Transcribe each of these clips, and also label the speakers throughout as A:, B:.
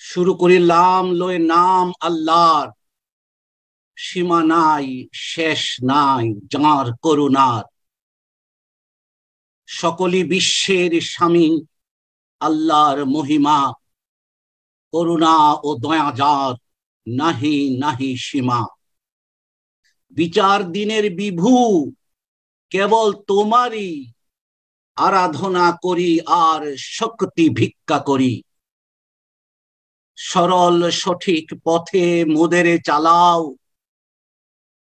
A: শুরু করিলাম লয়ে নাম আল্লাহর, সীমা নাই শেষ নাই যাঁর করুণার। সকলই বিশ্বের স্বামী আল্লাহর মহিমা, করুণা ও দয়া যার নাহি নাহি সীমা। বিচার দিনের বিভু কেবল তোমারই, আরাধনা করি আর শক্তি ভিক্ষা করি। সরল সঠিক পথে মোদেরে চালাও,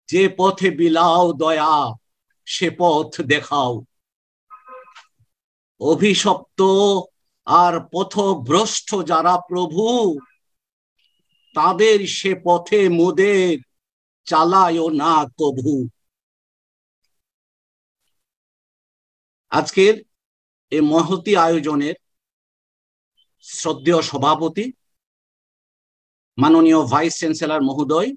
A: যে পথে বিলাও দয়া সে পথ দেখাও। অভিশপ্ত আর পথভ্রষ্ট যারা প্রভু, তাদের সে পথে মোদের চালায় না কভু। আজকের এই মহতি আয়োজনের শ্রদ্ধেয় সভাপতি মাননীয় ভাইস চ্যান্সেলর মহোদয়,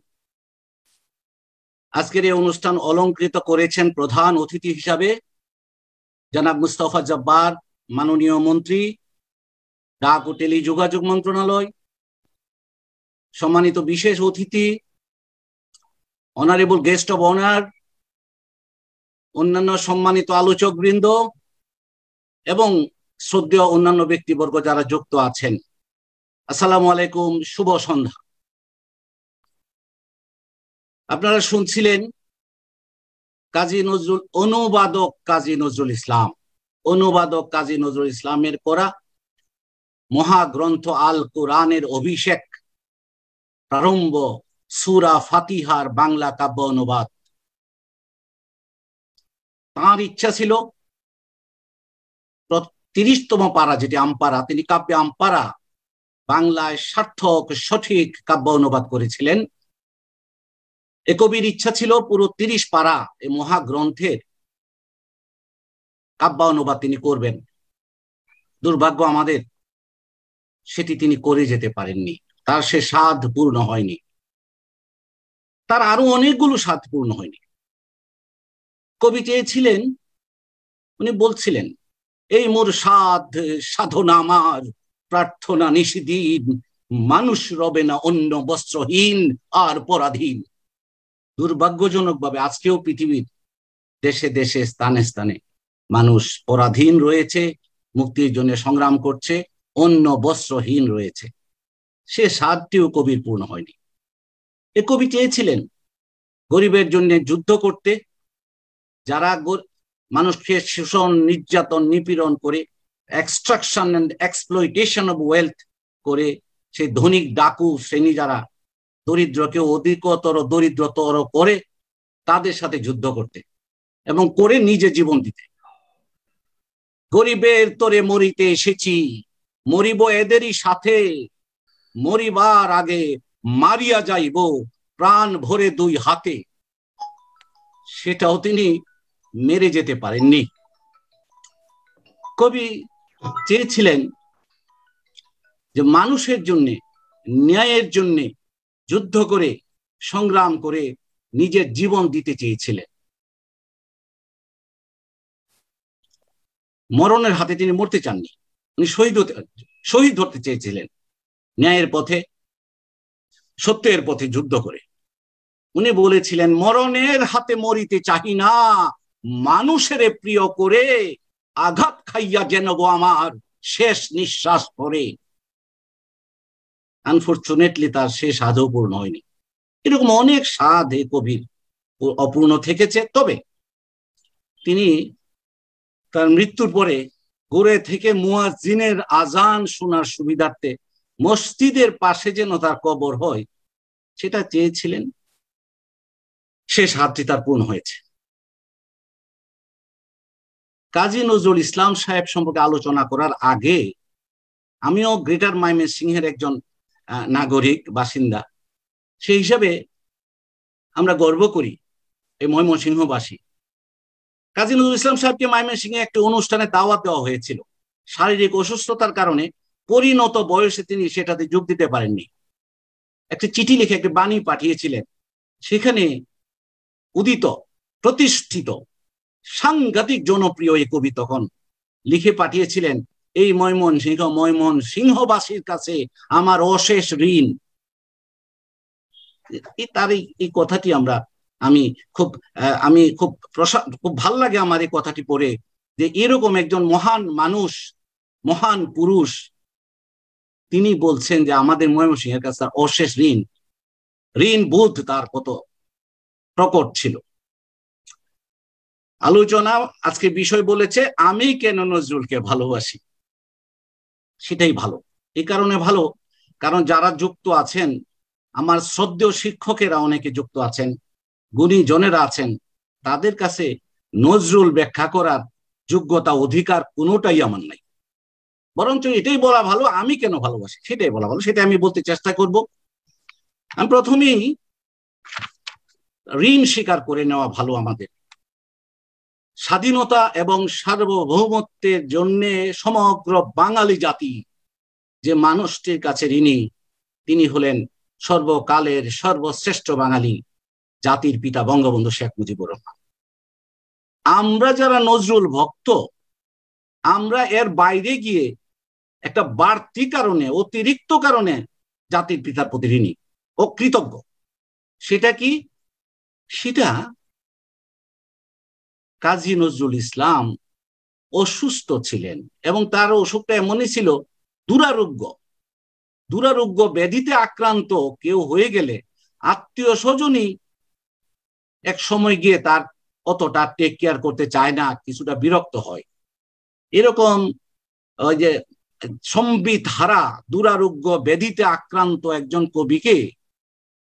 A: আজকের এই অনুষ্ঠান অলংকৃত করেছেন প্রধান অতিথি হিসাবে জনাব মুস্তাফা জব্বার, মাননীয় মন্ত্রী, ডাক ও টেলিযোগাযোগ মন্ত্রণালয়। সম্মানিত বিশেষ অতিথি, অনারেবল গেস্ট অব অনার, অন্যান্য সম্মানিত আলোচক বৃন্দ এবং শ্রদ্ধেয় অন্যান্য ব্যক্তিবর্গ যারা যুক্ত আছেন, আসসালামু আলাইকুম, শুভ সন্ধ্যা। আপনারা শুনছিলেন কাজী নজরুল, অনুবাদক কাজী নজরুল ইসলামের করা মহাগ্রন্থ আল কোরআনের অভিষেক প্রারম্ভ সূরা ফাতিহার বাংলা কাব্য অনুবাদ। তাঁর ইচ্ছা ছিল ৩০তম পারা, যেটি আমপারা, তিনি কাব্যে আমপারা বাংলায় সার্থক সঠিক কাব্য অনুবাদ করেছিলেন। এ কবির ইচ্ছা ছিল পুরো ৩০ পারা এই মহাগ্রন্থের কাব্য অনুবাদ তিনি করবেন। দুর্ভাগ্য আমাদের, সেটি তিনি করে যেতে পারেননি, তার সে সাধ পূর্ণ হয়নি, তার আরো অনেকগুলো সাধ পূর্ণ হয়নি। কবি চেয়েছিলেন, উনি বলছিলেন, এই মোর সাধ সাধনা আমার, প্রার্থনা নিষিদিন, মানুষ রবে না অন্য বস্ত্রহীন আর পরাধীন। দুর্ভাগ্যজনক ভাবে আজকেও পৃথিবীর দেশে দেশে স্থানে স্থানে মানুষ পরাধীন রয়েছে, মুক্তির জন্য সংগ্রাম করছে, অন্য বস্ত্রহীন রয়েছে। সে সাধটিও কবির পূর্ণ হয়নি। এ কবি চেয়েছিলেন গরিবের জন্য যুদ্ধ করতে, যারা মানুষকে শোষণ, নির্যাতন, নিপীড়ন করে, extraction and exploitation of wealth করে, সেই ধনিক ডাকু শ্রেণী যারা দরিদ্রকে অধিকতর দরিদ্রতর করে, তাদের সাথে যুদ্ধ করতে এবং করে নিজে জীবন দিতে। গরিবের তরে মরিতে এসেছি, মরিব এদেরই সাথে, মরিবার আগে মারিয়া যাইব প্রাণ ভরে দুই হাতে। সেটাও তিনি মেরে যেতে পারেননি। কবি চেয়েছিলেন যে মানুষের জন্য, ন্যায়ের জন্য যুদ্ধ করে, সংগ্রাম করে নিজের জীবন দিতে চেয়েছিলেন। মরণের হাতে তিনি মরতে চাননি, উনি শহীদ হতে চেয়েছিলেন ন্যায়ের পথে, সত্যের পথে যুদ্ধ করে। উনি বলেছিলেন, মরণের হাতে মরিতে চাহি না, মানুষের প্রিয় করে আঘাত খাইয়া জেনব আমার শেষ নিঃশ্বাস পরে। আনফরচুনেটলি তার শেষ সাধও পূর্ণ হয়নি। এরকম অনেক সাধ এই কবির অপূর্ণ থেকেছে। তবে তিনি তার মৃত্যুর পরে গোরে থেকে মুয়াজ্জিনের আজান শোনার সুবিধার্থে মসজিদের পাশে যেন তার কবর হয়, সেটা চেয়েছিলেন। সে সাধটি তার পূর্ণ হয়েছে। কাজী নজরুল ইসলাম সাহেব সম্পর্কে আলোচনা করার আগে আমিও গ্রেটার ময়মনসিংহের একজন নাগরিক, বাসিন্দা, সেই হিসাবে আমরা গর্ব করি এই ময়মনসিংহবাসী। কাজী নজরুল ইসলাম সাহেবকে ময়মনসিংহে একটি অনুষ্ঠানে দাওয়াত দেওয়া হয়েছিল। শারীরিক অসুস্থতার কারণে পরিণত বয়সে তিনি সেটাতে যোগ দিতে পারেননি। একটি চিঠি লিখে একটি বাণী পাঠিয়েছিলেন। সেখানে উদিত, প্রতিষ্ঠিত, সাংঘাতিক জনপ্রিয় এই কবি তখন লিখে পাঠিয়েছিলেন এই ময়মনসিংহবাসীর কাছে আমার অশেষ ঋণ। তার এই কথাটি আমি খুব ভাল লাগে আমার এই কথাটি পড়ে, যে এরকম একজন মহান মানুষ, মহান পুরুষ, তিনি বলছেন যে আমাদের ময়মনসিংহের কাছে তার অশেষ ঋণ বোধ তার কত প্রকট ছিল। আলোচনা আজকে বিষয় বলেছে আমি কেন নজরুলকে ভালোবাসি। সেটাই ভালো, এই কারণে ভালো কারণ যারা যুক্ত আছেন, আমার শ্রদ্ধেয় শিক্ষকেরা অনেকে যুক্ত আছেন, গুণীজনেরা আছেন, তাদের কাছে নজরুল ব্যাখ্যা করার যোগ্যতা অধিকার কোনোটাই আমার নাই। বরঞ্চ এটাই বলা ভালো আমি কেন ভালোবাসি, সেটাই বলা ভালো, সেটা আমি বলতে চেষ্টা করব। আমি প্রথমেই ঋণ স্বীকার করে নেওয়া ভালো। আমাদের স্বাধীনতা এবং সার্বভৌমত্বের জন্য সমগ্র বাঙালি জাতি যে মানুষটির কাছে ঋণী, তিনি হলেন সর্বকালের সর্বশ্রেষ্ঠ বাঙালি, জাতির পিতা বঙ্গবন্ধু শেখ মুজিবুর রহমান। আমরা যারা নজরুল ভক্ত, আমরা এর বাইরে গিয়ে একটা বাড়তি কারণে, অতিরিক্ত কারণে জাতির পিতার প্রতি ঋণী ও কৃতজ্ঞ। সেটা কি? সেটা কাজী নজরুল ইসলাম অসুস্থ ছিলেন এবং তার অসুখটা এমনই ছিল, দুরারোগ্য ব্যাধিতে আক্রান্ত কেউ হয়ে গেলে আত্মীয় স্বজনই এক সময় গিয়ে তার অতটা টেক কেয়ার করতে চায় না, কিছুটা বিরক্ত হয়। এরকম ওই যে সম্বিত হারা, দুরারোগ্য ব্যাধিতে আক্রান্ত একজন কবিকে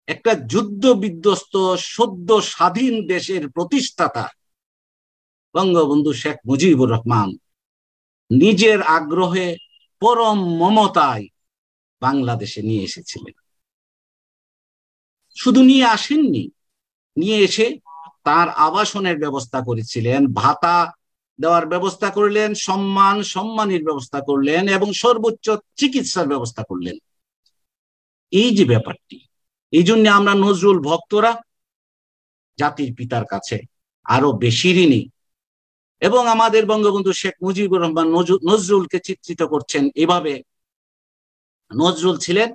A: একটা যুদ্ধ বিধ্বস্ত সদ্য স্বাধীন দেশের প্রতিষ্ঠাতা বঙ্গবন্ধু শেখ মুজিবুর রহমান নিজের আগ্রহে, পরম মমতায় বাংলাদেশে নিয়ে এসেছিলেন। শুধু নিয়ে আসেননি, নিয়ে এসে তার আবাসনের ব্যবস্থা করেছিলেন, ভাতা দেওয়ার ব্যবস্থা করলেন, সম্মানের ব্যবস্থা করলেন এবং সর্বোচ্চ চিকিৎসার ব্যবস্থা করলেন। এই যে ব্যাপারটি, এই জন্য আমরা নজরুল ভক্তরা জাতির পিতার কাছে আরো বেশি ঋণী। এবং আমাদের বঙ্গবন্ধু শেখ মুজিবুর রহমান নজরুলকে চিত্রিত করছেন এভাবে, নজরুল ছিলেন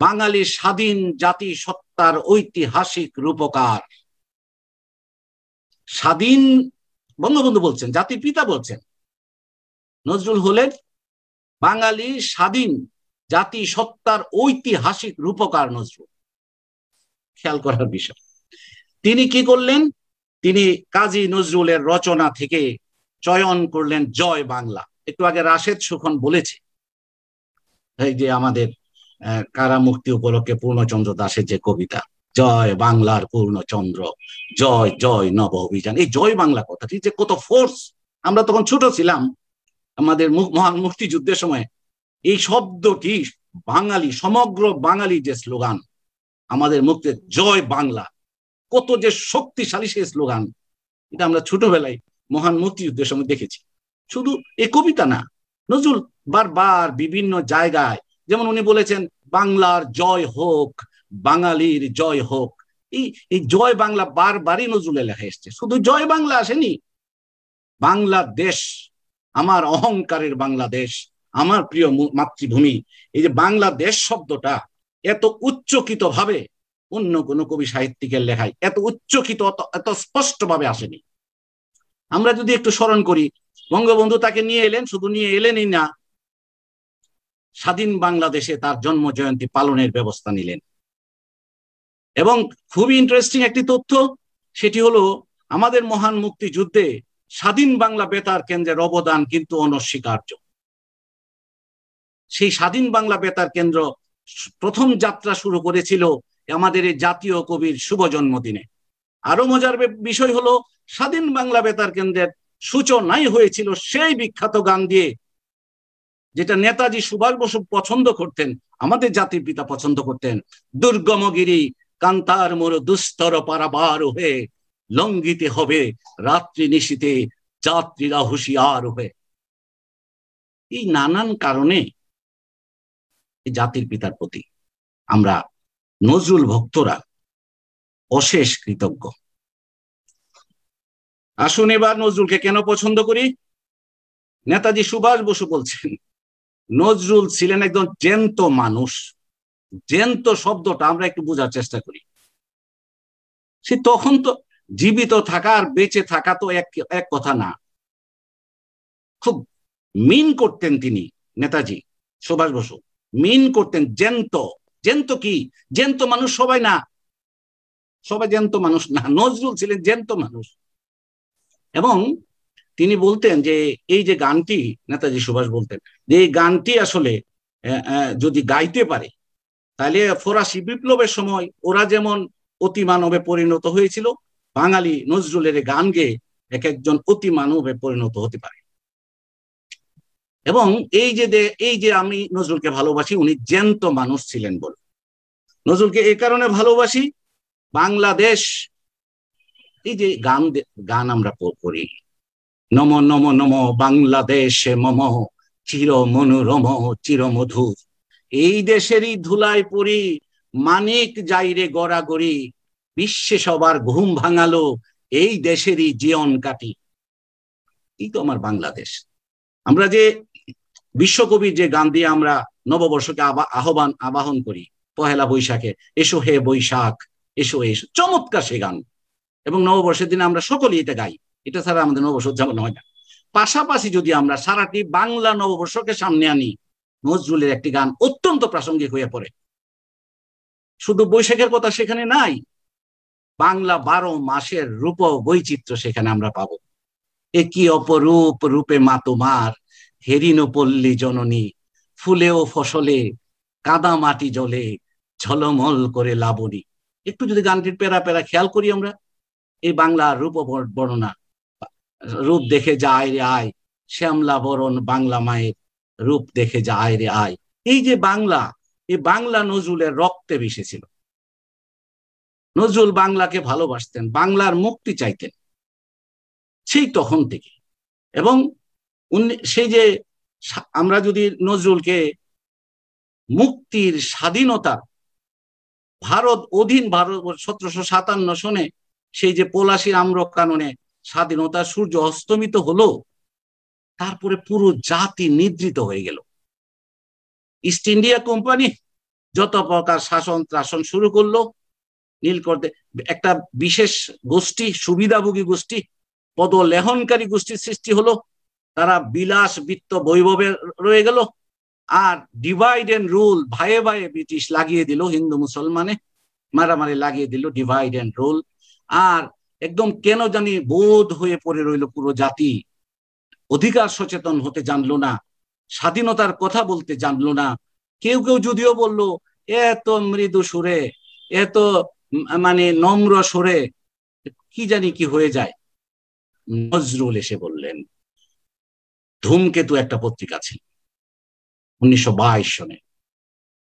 A: বাঙালির স্বাধীন জাতি সত্তার ঐতিহাসিক রূপকার। স্বাধীন, বঙ্গবন্ধু বলছেন, জাতির পিতা বলছেন, নজরুল হলেন বাঙালি স্বাধীন জাতি সত্তার ঐতিহাসিক রূপকার। নজরুল, খেয়াল করার বিষয়, তিনি কি করলেন? তিনি কাজী নজরুলের রচনা থেকে চয়ন করলেন জয় বাংলা। একটু আগে রাশেদ সুখন বলেছে, এই যে আমাদের কারা মুক্তি উপলক্ষে পূর্ণচন্দ্র দাশের যে কবিতা, জয় বাংলার পূর্ণচন্দ্র, জয় জয় নব অভিযান, এই জয় বাংলা কথাটি যে কত ফোর্স। আমরা তখন ছোট ছিলাম, আমাদের মহান মুক্তিযুদ্ধের সময় এই শব্দটি বাঙালি, সমগ্র বাঙালি যে স্লোগান আমাদের মুক্তির, জয় বাংলা, কত যে শক্তিশালী সেই স্লোগান, এটা আমরা ছোটবেলায় মহান মুক্তিযুদ্ধের সময় দেখেছি। শুধু এই কবিতা না, নজরুল বারবার বিভিন্ন জায়গায়, যেমন উনি বলেছেন বাংলার জয় হোক, বাঙালির জয় হোক। এই জয় বাংলা বারবারই নজরুলের লেখা এসছে। শুধু জয় বাংলা আসেনি, বাংলাদেশ আমার অহংকারের বাংলাদেশ, আমার প্রিয় মাতৃভূমি, এই যে বাংলাদেশ শব্দটা এত উচ্চকিত ভাবে অন্য কোন কবি সাহিত্যিকের লেখায় এত উচ্চকিত, এত স্পষ্ট ভাবে আসেনি। আমরা যদি একটু স্মরণ করি, বঙ্গবন্ধু তাকে নিয়ে এলেন, শুধু নিয়ে এলেনই না, স্বাধীন বাংলাদেশে তার জন্ম জয়ন্তী পালনের ব্যবস্থা নিলেন। এবং খুবই ইন্টারেস্টিং একটি তথ্য, সেটি হলো আমাদের মহান মুক্তিযুদ্ধে স্বাধীন বাংলা বেতার কেন্দ্রের অবদান কিন্তু অনস্বীকার্য। সেই স্বাধীন বাংলা বেতার কেন্দ্র প্রথম যাত্রা শুরু করেছিল আমাদের এই জাতীয় কবির শুভ জন্মদিনে। আরো মজার বিষয় হলো, স্বাধীন বাংলা বেতার কেন্দ্রের সূচনাই হয়েছিল সেই বিখ্যাত গান দিয়ে, যেটা নেতাজি সুভাষ বসু পছন্দ করতেন, আমাদের জাতির পিতা পছন্দ করতেন। দুর্গমগিরি কান্তার মোর দুস্তর পারাবার হয়ে, লঙ্ঘিতে হবে রাত্রি নিশীতে যাত্রীরা হুঁশিয়ার হয়ে। এই নানান কারণে জাতির পিতার প্রতি আমরা নজরুল ভক্তরা অশেষ কৃতজ্ঞ। আসুন এবার নজরুলকে কেন পছন্দ করি, নেতাজি সুভাষ বসু বলছেন নজরুল ছিলেন একজন জ্যান্ত মানুষ। জ্যান্ত শব্দটা আমরা একটু বোঝার চেষ্টা করি। সে তখন তো জীবিত থাকা আর বেঁচে থাকা তো এক কথা না। খুব মিন করতেন তিনি, নেতাজি সুভাষ বসু মিন করতেন জ্যান্ত। জ্যান্ত কি? জ্যান্ত মানুষ সবাই না, সবাই জ্যান্ত মানুষ না। নজরুল ছিলেন জ্যান্ত মানুষ। এবং তিনি বলতেন যে এই যে গানটি, নেতাজি সুভাষ বলতেন যে এই গানটি আসলে যদি গাইতে পারে তাহলে ফরাসি বিপ্লবের সময় ওরা যেমন অতি মানবে পরিণত হয়েছিল, বাঙালি নজরুলের গান গেয়ে এক একজন অতি মানবে পরিণত হতে পারে। এবং এই যে আমি নজরুলকে ভালোবাসি, উনি জ্যান্ত মানুষ ছিলেন বলে। নজরুলকে এই কারণে ভালোবাসি, বাংলাদেশ এই যে গান আমরা করি, নম নম নম বাংলাদেশে মম চির মনোরম চির মধুর, এই দেশেরই ধুলায় পড়ি মানিক যাইরে গড়াগড়ি, বিশ্বে সবার ঘুম ভাঙালো এই দেশেরই জীবন কাটি। এই তো আমার বাংলাদেশ। আমরা যে বিশ্বকবির যে গান দিয়ে আমরা নববর্ষকে আবাহন করি, পহেলা বৈশাখে, এসো হে বৈশাখ এসো এসো, চমৎকার সে গান। এবং নববর্ষের দিনে আমরা সকলেই এটা গাই, এটা ছাড়া আমাদের নববর্ষ উদযাপন হয় না। পাশাপাশি যদি আমরা সারাটি বাংলা নববর্ষকে সামনে আনি, নজরুলের একটি গান অত্যন্ত প্রাসঙ্গিক হয়ে পড়ে। শুধু বৈশাখের কথা সেখানে নাই, বাংলা 12 মাসের রূপ বৈচিত্র্য সেখানে আমরা পাবো। এ কি অপরূপ রূপে মা তোমার, হেরিন পল্লী জননী, ফুলে ও ফসলে কাদা মাটি জলে ঝলমল করে লাবণী। একটু যদি গানটির পেরা পেরা খেয়াল করি আমরা, এই বাংলা রূপ বর্ণনা, রূপ দেখে যায় রে আয়, শ্যামলা বরণ বাংলা মায়ের রূপ দেখে যায় রে আয়। এই যে বাংলা, এই বাংলা নজরুলের রক্তে মিশেছিল। নজরুল বাংলাকে ভালোবাসতেন, বাংলার মুক্তি চাইতেন সেই তখন থেকে। এবং সেই যে আমরা যদি নজরুলকে মুক্তির, স্বাধীনতা, ভারত 1757 সনে সেই যে পলাশীর আম্রকাননে স্বাধীনতা সূর্য অস্তমিত হলো, তারপরে পুরো জাতি নিদ্রিত হয়ে গেল। ইস্ট ইন্ডিয়া কোম্পানি যত প্রকার শাসন ত্রাসন শুরু করলো, নীল করতে একটা বিশেষ গোষ্ঠী, সুবিধাভোগী গোষ্ঠী, পদলেহনকারী গোষ্ঠীর সৃষ্টি হলো। তারা বিলাস বিত্ত বৈভবে রয়ে গেল। আর ডিভাইড এন্ড রুল, ভাইয়ে ভাইয়ে ব্রিটিশ লাগিয়ে দিল, হিন্দু মুসলমানে মারামারি লাগিয়ে দিল, ডিভাইড এন্ড রুল। আর একদম কেন জানি বোধ হয়ে পড়ে রইল পুরো জাতি, অধিকার সচেতন হতে জানলো না, স্বাধীনতার কথা বলতে জানলো না। কেউ কেউ যদিও বললো এত মৃদু সুরে, এত মানে নম্র সুরে, কি জানি কি হয়ে যায়। নজরুল এসে বললেন, ধূমকেতু একটা পত্রিকা ছিল 1922 সনে,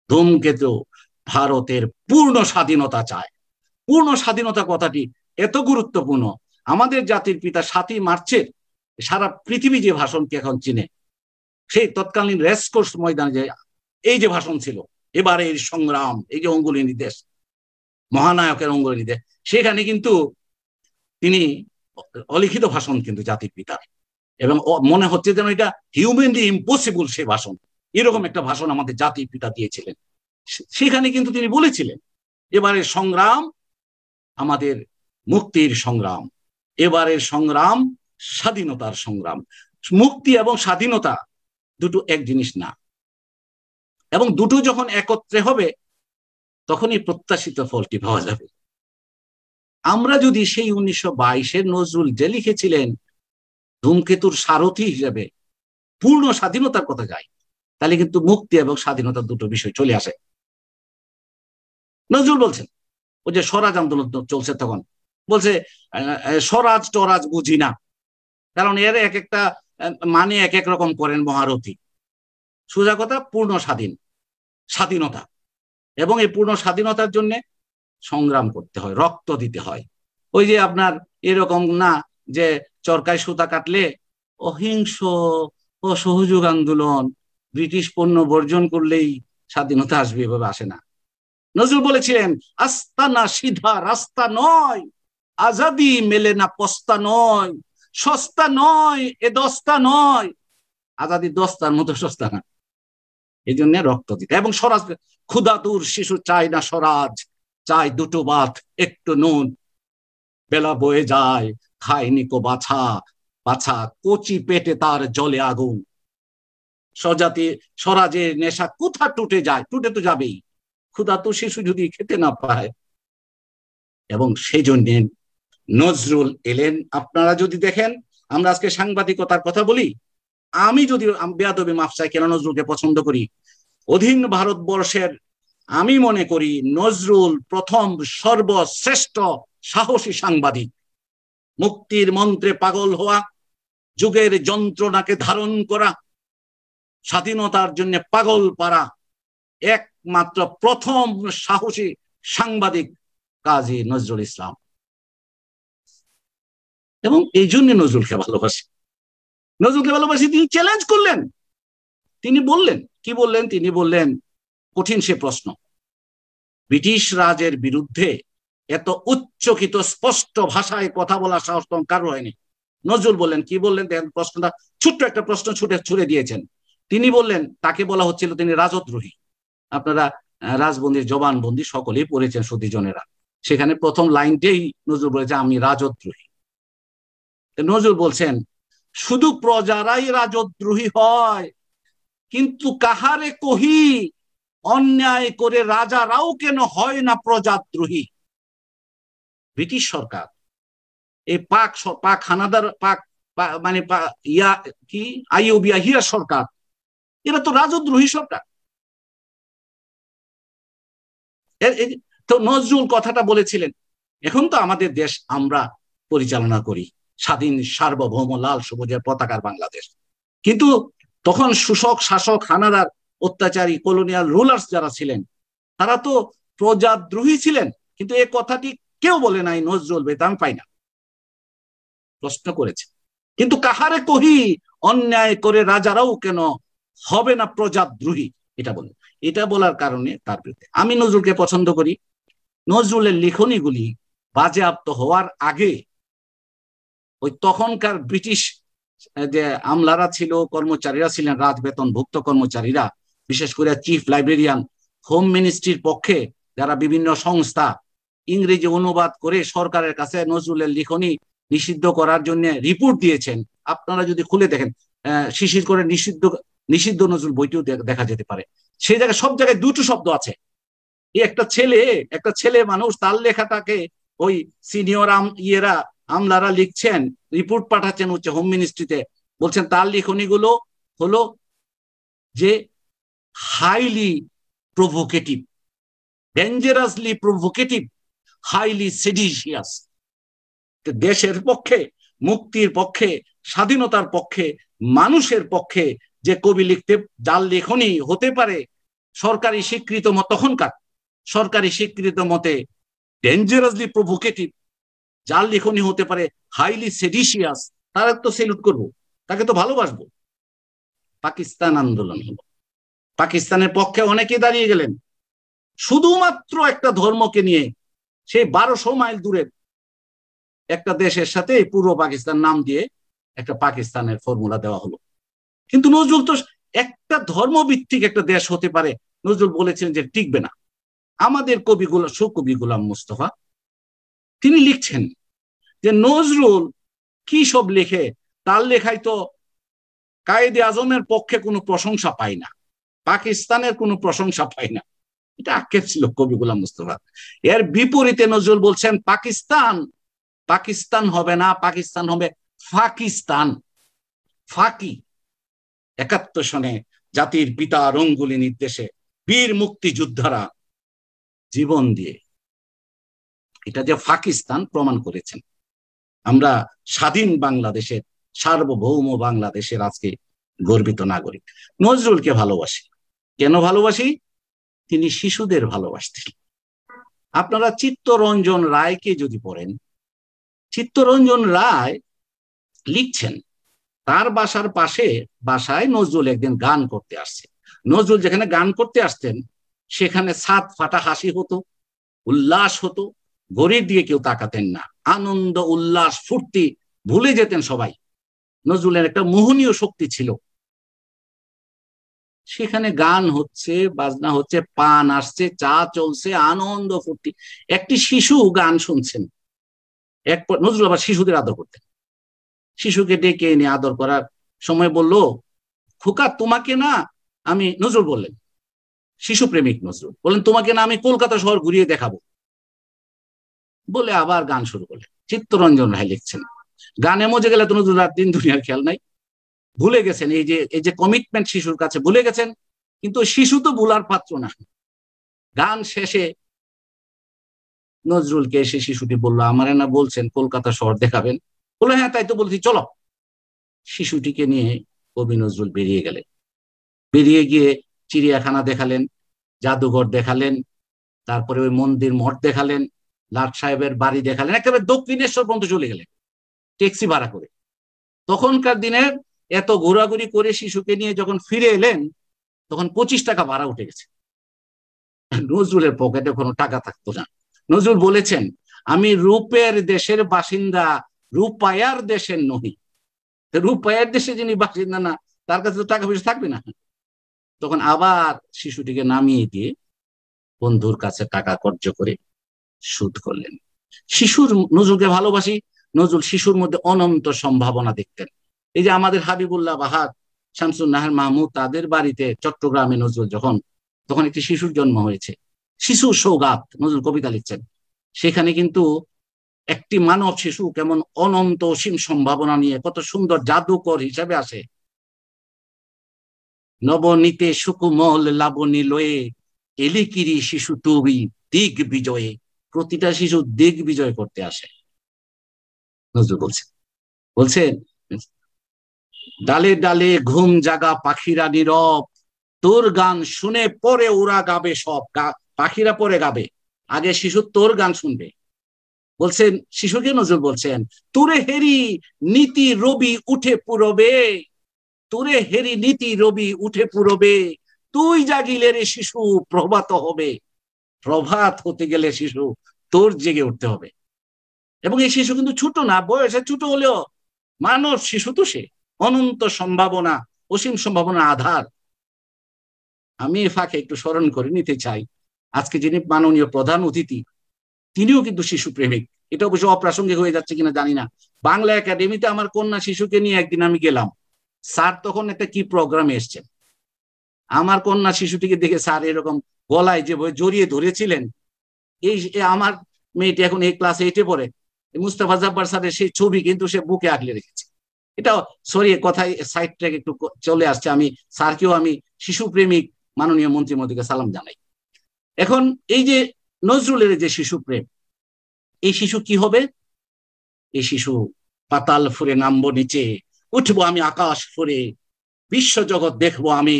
A: ধূমকেতু ভারতের পূর্ণ স্বাধীনতা চায়। পূর্ণ স্বাধীনতা কথাটি এত গুরুত্বপূর্ণ, আমাদের জাতির পিতা 7ই মার্চের সারা পৃথিবী যে ভাষণকে এখন চিনে, সেই তৎকালীন রেসকোর্স ময়দানে যে এই যে ভাষণ ছিল, এবারের সংগ্রাম, এই যে অঙ্গুলি নির্দেশ, মহানায়কের অঙ্গুলি নির্দেশ, সেখানে কিন্তু তিনি অলিখিত ভাষণ কিন্তু জাতির পিতার, এবং মনে হচ্ছে যেন এটা হিউম্যানলি ইম্পসিবল সে ভাষণ, এরকম একটা ভাষণ আমাদের জাতির পিতা দিয়েছিলেন। সেখানে কিন্তু তিনি বলেছিলেন এবারের সংগ্রাম আমাদের মুক্তির সংগ্রাম, এবারের সংগ্রাম স্বাধীনতার সংগ্রাম। মুক্তি এবং স্বাধীনতা দুটো এক জিনিস না, এবং দুটো যখন একত্রে হবে তখনই প্রত্যাশিত ফলটি পাওয়া যাবে। আমরা যদি সেই 1922-এর নজরুল যে লিখেছিলেন ধূমকেতুর সারথি হিসেবে পূর্ণ স্বাধীনতার কথা যাই, তাহলে কিন্তু মুক্তি এবং স্বাধীনতার দুটো বিষয় চলে আসে। নজরুল বলছেন, ওই যে স্বরাজ আন্দোলন চলছে তখন, বলছে স্বরাজ টরাজ বুঝি না, কারণ এর এক একটা মানে এক এক রকম করেন মহারথী। সোজা কথা, পূর্ণ স্বাধীনতা, এবং এই পূর্ণ স্বাধীনতার জন্য সংগ্রাম করতে হয়, রক্ত দিতে হয়। ওই যে আপনার এরকম না যে চরকায় সুতা কাটলে অহিংস অসহযোগ আন্দোলন, ব্রিটিশ পণ্য বর্জন করলেই স্বাধীনতা আসবে, এভাবে আসে না। নজরুল বলেছিলেন, আস্তানা সিধা রাস্তা নয়, আজাদি মেলে না পস্তা নয়, সস্তা নয় এ দস্তা নয়, আজাদি দস্তার মতো সস্তা না, এই জন্য রক্ত দিতে। এবং স্বরাজ, ক্ষুধাতুর শিশু চায় না স্বরাজ, চায় দুটো ভাত একটু নুন, বেলা বয়ে যায় খায়নি কো বাছা, বাছা কচি পেটে তার জলে আগুন। স্বজাতি স্বরাজের নেশা কোথা টুটে যায়, টুটে তো যাবেই, ক্ষুধাতুর শিশু যদি খেতে না পায়। এবং সেই জন্য নজরুল এলেন। আপনারা যদি দেখেন, আমরা আজকে সাংবাদিকতার কথা বলি, আমি যদি বেয়াদবি মাফ চাই, কেন নজরুলকে পছন্দ করি, অধীন ভারতবর্ষের আমি মনে করি নজরুল প্রথম সর্বশ্রেষ্ঠ সাহসী সাংবাদিক। মুক্তির মন্ত্রে পাগল হওয়া, যুগের যন্ত্রণাকে ধারণ করা, স্বাধীনতার জন্য পাগল পারা একমাত্র প্রথম সাহসী সাংবাদিক কাজী নজরুল ইসলাম। এবং এই জন্য নজরুলকে ভালোবাসি। নজরুলকে ভালোবাসি, তিনি চ্যালেঞ্জ করলেন, তিনি বললেন, কি বললেন, তিনি বললেন কঠিন সে প্রশ্ন, ব্রিটিশ রাজের বিরুদ্ধে এত উচ্চকিত স্পষ্ট ভাষায় কথা বলার সাহস তো কারো হয়নি। নজরুল বললেন, কি বললেন দেখেন, প্রশ্নটা ছোট্ট একটা প্রশ্ন ছুড়ে দিয়েছেন। তিনি বললেন, তাকে বলা হচ্ছিল তিনি রাজদ্রোহী। আপনারা রাজবন্দির জবানবন্দি সকলেই পড়েছেন সুধীজনেরা, সেখানে প্রথম লাইনটাই নজরুল বলেছে আমি রাজদ্রোহী। নজরুল বলছেন, শুধু প্রজারাই রাজদ্রোহী হয়, কিন্তু কাহারে কহি অন্যায় করে রাজারাও কেন হয় না প্রজাদ্রোহী। ব্রিটিশ সরকার, এই পাক হানাদার, পাক মানে ইয়া কি আইয়ুবিয়া হিয়া সরকার, এরা তো রাজদ্রোহী সরকার। তো নজরুল কথাটা বলেছিলেন, এখন তো আমাদের দেশ আমরা পরিচালনা করি, স্বাধীন সার্বভৌম লাল সবুজের পতাকার বাংলাদেশ, কিন্তু তখন শোষক শাসক হানাদার অত্যাচারী কলোনিয়াল রুলার্স যারা ছিলেন তারা তো প্রজাদ্রোহী ছিলেন, কিন্তু এই কথাটি কেউ বলে নাই, নজরুল বেদ আমি পাই না, প্রশ্ন করেছে। কিন্তু কাহারে কহি অন্যায় করে রাজারাও কেন হবে না প্রজাদ্রোহী, এটা বলেন। এটা বলার কারণে তার বিরুদ্ধে আমি নজরুলকে পছন্দ করি। নজরুলের লিখনীগুলি বাজেয়াপ্ত হওয়ার আগে ওই তখনকার ব্রিটিশ যে আমলারা ছিল, কর্মচারীরা ছিলেন, রাজবেতনভুক্ত কর্মচারীরা, বিশেষ করে চিফ লাইব্রেরিয়ান, হোম মিনিস্ট্রির পক্ষে যারা বিভিন্ন সংস্থা ইংরেজি অনুবাদ করে সরকারের কাছে নজরুলের লিখনী নিষিদ্ধ করার জন্য রিপোর্ট দিয়েছেন। আপনারা যদি খুলে দেখেন, শিশির করে নিষিদ্ধ নিষিদ্ধ নজরুল বইটিও দেখা যেতে পারে। সেই জায়গায় সব জায়গায় দুটো শব্দ আছে। একটা ছেলে মানুষ, তার লেখাটাকে ওই সিনিয়র আমলারা লিখছেন, রিপোর্ট পাঠাচ্ছেন হচ্ছে হোম মিনিস্ট্রিতে, বলছেন তার লিখনীগুলো হলো যে highly provocative, dangerously provocative, highly seditious. দেশের পক্ষে, মুক্তির পক্ষে, স্বাধীনতার পক্ষে, মানুষের পক্ষে যে কবি লিখতে, যার লেখনী হতে পারে সরকারি স্বীকৃত মত, তখনকার সরকারি স্বীকৃত মতে ডেঞ্জারাসলি প্রভোকেটিভ, যার লেখনী হতে পারে হাইলি সেডিশিয়াস, তারা তো সেলুট করবো, তাকে তো ভালোবাসবো। পাকিস্তান আন্দোলন হলো, পাকিস্তানের পক্ষে অনেকে দাঁড়িয়ে গেলেন, শুধুমাত্র একটা ধর্মকে নিয়ে। সেই 1200 মাইল দূরের একটা দেশের সাথে পূর্ব পাকিস্তান নাম দিয়ে একটা পাকিস্তানের ফর্মুলা দেওয়া হলো। কিন্তু নজরুল তো একটা ধর্মভিত্তিক একটা দেশ হতে পারে, নজরুল বলেছেন যে টিকবে না। আমাদের কবিগুলো, সুকবি গোলাম মুস্তফা, তিনি লিখছেন যে নজরুল কি সব লেখে, তার লেখায় তো কায়েদে আজমের পক্ষে কোনো প্রশংসা পায় না, পাকিস্তানের কোনো প্রশংসা পায় না। এটা আক্ষেপ ছিল কবি গোলাম মুস্তফা। এর বিপরীতে নজরুল বলছেন পাকিস্তান হবে না, পাকিস্তান হবে ফাকিস্তান। ফাকি 71 সনে জাতির পিতা রঙ্গুলি নির্দেশে বীর মুক্তিযোদ্ধারা জীবন দিয়ে এটা যে পাকিস্তান প্রমাণ করেছেন। আমরা স্বাধীন বাংলাদেশের, সার্বভৌম বাংলাদেশের আজকে গর্বিত নাগরিক। নজরুলকে ভালোবাসি, কেন ভালোবাসি? তিনি শিশুদের ভালোবাসতেন। আপনারা চিত্তরঞ্জন রায়কে যদি পড়েন, চিত্তরঞ্জন রায় লিখছেন তার বাসায় নজরুল একদিন গান করতে আসছে। নজরুল যেখানে গান করতে আসতেন সেখানে ছাদ ফাটা হাসি হতো, উল্লাস হতো, ঘড়ির দিকে কেউ তাকাতেন না, আনন্দ উল্লাস ফুর্তি ভুলে যেতেন সবাই। নজরুলের একটা মোহনীয় শক্তি ছিল, সেখানে গান হচ্ছে, বাজনা হচ্ছে, পান আসছে, চা চলছে, আনন্দ ফুর্তি। একটি শিশু গান শুনছেন। নজরুল আবার শিশুদের আদর করতেন। শিশুকে ডেকে এনে আদর করার সময় বলল, খোকা তোমাকে না আমি, নজরুল বললেন, শিশু প্রেমিক নজরুল বললেন, তোমাকে না আমি কলকাতা শহর ঘুরিয়ে দেখাবো। বলে আবার গান শুরু করলেন। চিত্তরঞ্জন রায় লিখছেন, গানে মজে গেলে তো নজরুল রাত দিন দুনিয়ার খেয়াল নাই। ভুলে গেছেন এই যে কমিটমেন্ট শিশুর কাছে ভুলে গেছেন। কিন্তু শিশু তো ভুলার পাত্র না। গান শেষে নজরুলকে এসে শিশুটি বললো, আমারে না বলছেন কলকাতা শহর দেখাবেন। বললো, হ্যাঁ তাই তো বলছি, চলো। শিশুটিকে নিয়ে কবি নজরুল বেরিয়ে গেলেন। বেরিয়ে গিয়ে চিড়িয়াখানা দেখালেন, জাদুঘর দেখালেন, তারপরে ওই মন্দির মঠ দেখালেন, লাট সাহেবের বাড়ি দেখালেন, একেবারে দক্ষিণেশ্বর পর্যন্ত চলে গেলেন ট্যাক্সি ভাড়া করে। তখনকার দিনের এত ঘোরাঘুরি করে শিশুকে নিয়ে যখন ফিরে এলেন, তখন 25 টাকা ভাড়া উঠে গেছে। নজরুলের পকেটে কোনো টাকা থাকতো না। নজরুল বলেছেন, আমি রূপের দেশের বাসিন্দা, রূপায়ার দেশের নহি। রূপায়ার দেশে যিনি বাসিন্দা না, তার কাছে তো টাকা পয়সা থাকবে না। তখন আবার শিশুটিকে নামিয়ে দিয়ে বন্ধুর কাছে টাকা কর্য করে সুদ করলেন। শিশুর, নজরুলকে ভালোবাসি, নজরুল শিশুর মধ্যে অনন্ত সম্ভাবনা দেখতেন। এই যে আমাদের হাবিবুল্লাহ বাহার, শামসুন নাহার মাহমুদ, তাদের বাড়িতে চট্টগ্রামে নজরুল তখন একটি শিশুর জন্ম হয়েছে। শিশু সৌগাত নজরুল কবিতা লিখছেন। সেখানে কিন্তু একটি মানব শিশু কেমন অনন্ত অসীম সম্ভাবনা নিয়ে কত সুন্দর জাদুকর হিসাবে আসে। নবনীতে সুকুমল লাবণী লয়ে এলিকিরি শিশু তুই দিগ বিজয়ে। প্রতিটা শিশু দিগ বিজয় করতে আসে। নজরুল বলছেন, ডালে ডালে ঘুম জাগা পাখিরা নীরব, তোর গান শুনে পরে ওরা গাবে সব। পাখিরা পরে গাবে, আগে শিশু তোর গান শুনবে। বলছেন শিশুকে নজরুল বলছেন, তোরে হেরি নীতি রবি উঠে পুরবে, তোরে হেরি নীতি রবি উঠে পুরবে, তুই জাগিলে রে শিশু প্রভাত হবে। প্রভাত হতে গেলে শিশু তোর জেগে উঠতে হবে। এবং এই শিশু কিন্তু ছোট না, বয়সে ছোট হলেও মানব শিশু তো সে, অনন্ত সম্ভাবনা, অসীম সম্ভাবনা আধার। আমি ফাঁকে একটু স্মরণ করে নিতে চাই, আজকে যিনি মাননীয় প্রধান অতিথি, তিনিও কিন্তু শিশু প্রেমিক। এটা অবশ্য অপ্রাসঙ্গিক হয়ে যাচ্ছে কিনা জানি না। বাংলা একাডেমিতে আমার কন্যা শিশুকে নিয়ে একদিন আমি গেলাম। স্যার তখন একটা কি প্রোগ্রামে এসছেন, আমার কন্যা শিশুটিকে দেখে স্যার এরকম গলায় যে জড়িয়ে ধরেছিলেন। এই আমার মেয়েটি এখন এই ক্লাস 8-এ পড়ে, মুস্তাফা জব্বার স্যারের সেই ছবি কিন্তু সে বুকে আগলে রেখেছে। এটা সরি, কথায় সাইড ট্র্যাক একটু চলে আসছে। আমি স্যারকেও আমি শিশু প্রেমিক মাননীয় মন্ত্রী মহোদয়কে সালাম জানাই। এখন এই যে নজরুলের যে শিশু প্রেম, এই শিশু কি হবে? এই শিশু পাতাল ফুরে নামবো নিচে, উঠবো আমি আকাশ ফুরে, বিশ্ব জগৎ দেখবো আমি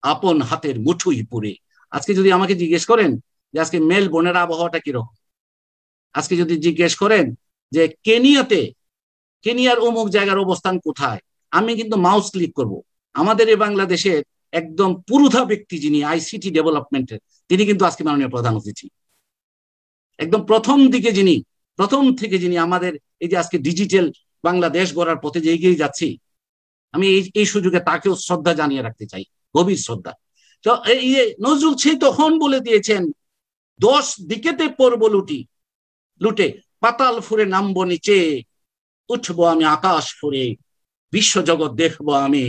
A: আপন হাতের মুঠুই পুরে। আজকে যদি আমাকে জিজ্ঞেস করেন যে আজকে মেলবোর্নের আবহাওয়াটা কিরকম, আজকে যদি জিজ্ঞেস করেন যে কেনিয়ার অমুক জায়গার অবস্থান কোথায়, আমি কিন্তু মাউস ক্লিক করব। আমাদের এই বাংলাদেশের একদম পুরুধা ব্যক্তি যিনি আইসিটি ডেভেলপমেন্টের, তিনি কিন্তু আজকে মাননীয় প্রধান অতিথি। একদম প্রথম থেকে যিনি আমাদের এই যে আজকে ডিজিটাল বাংলাদেশ গড়ার পথে যে এগিয়ে যাচ্ছি, আমি এই সুযোগে তাকেও শ্রদ্ধা জানিয়ে রাখতে চাই, গভীর শ্রদ্ধা। তো এই নজরুল সেই তখন বলে দিয়েছেন, 10 দিকেতে পড়ব লুটে, পাতাল ফুরে নামবো নিচে, উঠবো আমি আকাশ ফুরে, বিশ্ব জগৎ দেখবো আমি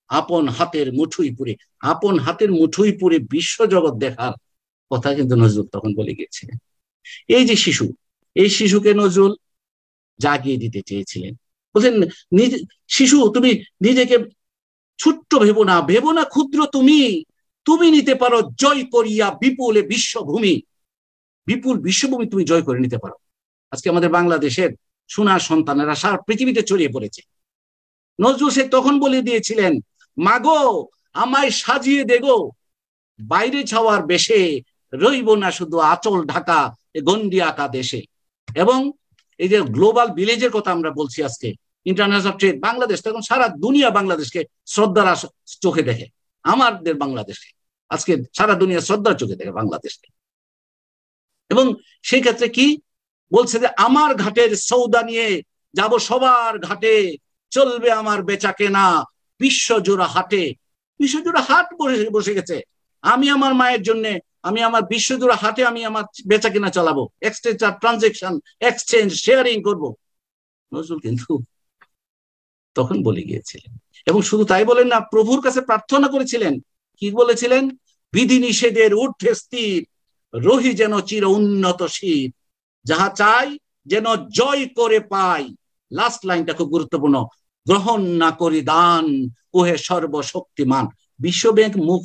A: আপন হাতের মুঠুই পুরে। আপন হাতের মুঠুই পুরে বিশ্ব জগৎ দেখার কথা কিন্তু নজরুল তখন বলে গেছিলেন। এই যে শিশু, এই শিশুকে নজরুল জাগিয়ে দিতে চেয়েছিলেন। বলছেন, শিশু তুমি নিজেকে ছোট্ট ভেবো না ক্ষুদ্র, তুমি নিতে পারো জয় করিয়া বিপুলে বিশ্বভূমি। বিপুল বিশ্বভূমি তুমি জয় করে নিতে পারো। আজকে আমাদের বাংলাদেশের সোনার সন্তানেরা সারা পৃথিবীতে ছড়িয়ে পড়েছে। নজরুল সে তখন বলে দিয়েছিলেন, মাগো আমায় সাজিয়ে দেগো, বাইরে ছাওয়ার বেশে, রইব না শুধু আঁচল ঢাকা গন্ডি আঁকা দেশে। এবং এই যে গ্লোবাল ভিলেজের কথা আমরা বলছি আজকে, ইন্টারন্যাশনাল ট্রেড, বাংলাদেশ তখন সারা দুনিয়া বাংলাদেশকে শ্রদ্ধার চোখে দেখে। আমাদের বাংলাদেশকে আজকে সারা দুনিয়া শ্রদ্ধার চোখে দেখে বাংলাদেশকে। এবং সেই ক্ষেত্রে কি বলছে যে, আমার ঘাটের সৌদা নিয়ে যাব সবার ঘাটে, চলবে আমার বেচা কেনা বিশ্বজোড়া হাটে। বিশ্বজোড়া হাট বসে বসে গেছে। আমি আমার মায়ের জন্য, আমি আমার বিশ্বজোড়া হাটে আমি আমার বেচা কিনা চালাবো, এক্সচেঞ্জ ট্রানজেকশন, এক্সচেঞ্জ শেয়ারিং করব। নজরুল কিন্তু তখন বলে গিয়েছিলেন, এবং শুধু তাই বলেন না, প্রভুর কাছে প্রার্থনা করেছিলেন। কি বলেছিলেন? বিধি নিষেধের ঊর্ধ্বে স্থির, রহি যেন চির উন্নত শির, যাহা চাই যেন জয় করে পাই। লাস্ট লাইনটা খুব গুরুত্বপূর্ণ, গ্রহণ না করি দান, ওহে সর্বশক্তিমান। বিশ্বব্যাংক মুখ